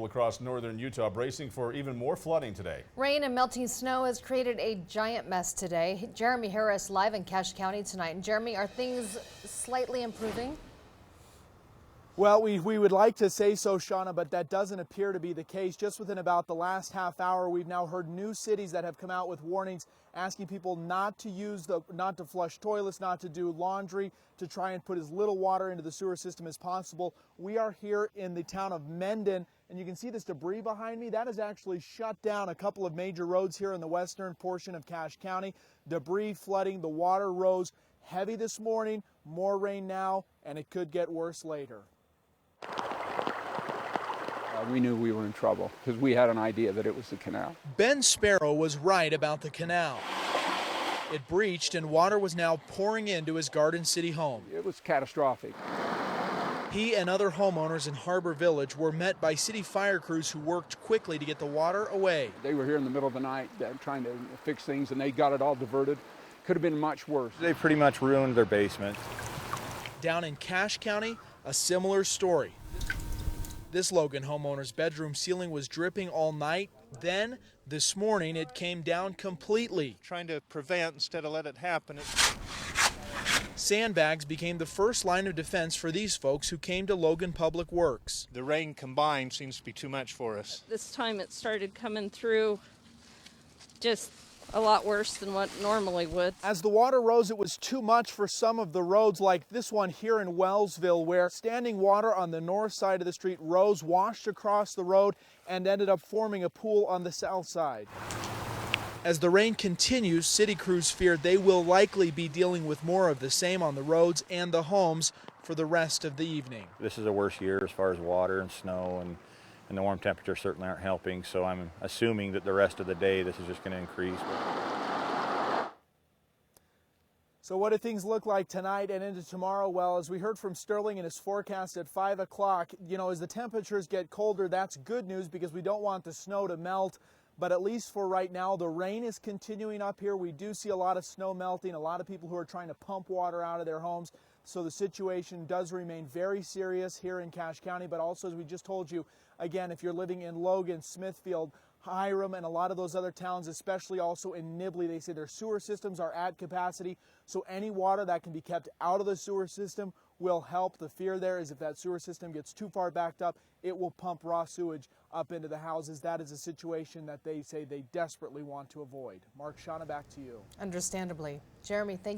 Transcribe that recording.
Across northern Utah, bracing for even more flooding today. Rain and melting snow has created a giant mess today. Jeremy Harris live in Cache County tonight. And Jeremy, are things slightly improving? Well, we would like to say so, Shauna, but that doesn't appear to be the case. Just within about the last half hour, we've now heard new cities that have come out with warnings asking people not to flush toilets, not to do laundry, to try and put as little water into the sewer system as possible. We are here in the town of Mendon, and you can see this debris behind me. That has actually shut down a couple of major roads here in the western portion of Cache County. Debris flooding, the water rose heavy this morning, more rain now, and it could get worse later. We knew we were in trouble because we had an idea that it was the canal. Ben Sparrow was right about the canal. It breached and water was now pouring into his Garden City home. It was catastrophic. He and other homeowners in Harbor Village were met by city fire crews who worked quickly to get the water away. They were here in the middle of the night trying to fix things, and they got it all diverted. Could have been much worse. They pretty much ruined their basement. Down in Cache County, a similar story. This Logan homeowner's bedroom ceiling was dripping all night. Then, this morning, it came down completely. Trying to prevent instead of let it happen. Sandbags became the first line of defense for these folks who came to Logan Public Works. The rain combined seems to be too much for us. This time it started coming through just a lot worse than what normally would. As the water rose, it was too much for some of the roads, like this one here in Wellsville, where standing water on the north side of the street rose, washed across the road, and ended up forming a pool on the south side. As the rain continues, city crews fear they will likely be dealing with more of the same on the roads and the homes for the rest of the evening. This is a worse year as far as water and snow, and the warm temperatures certainly aren't helping, so I'm assuming that the rest of the day this is just going to increase. So what do things look like tonight and into tomorrow? Well, as we heard from Sterling in his forecast at 5 o'clock, as the temperatures get colder, that's good news because we don't want the snow to melt. But at least for right now, the rain is continuing up here. We do see a lot of snow melting, a lot of people who are trying to pump water out of their homes. So the situation does remain very serious here in Cache County. But also, as we just told you, again, if you're living in Logan, Smithfield, Hiram, and a lot of those other towns, especially also in Nibley, they say their sewer systems are at capacity. So any water that can be kept out of the sewer system will help. The fear there is if that sewer system gets too far backed up, it will pump raw sewage up into the houses. That is a situation that they say they desperately want to avoid. Mark, Shauna, back to you. Understandably. Jeremy, thank you.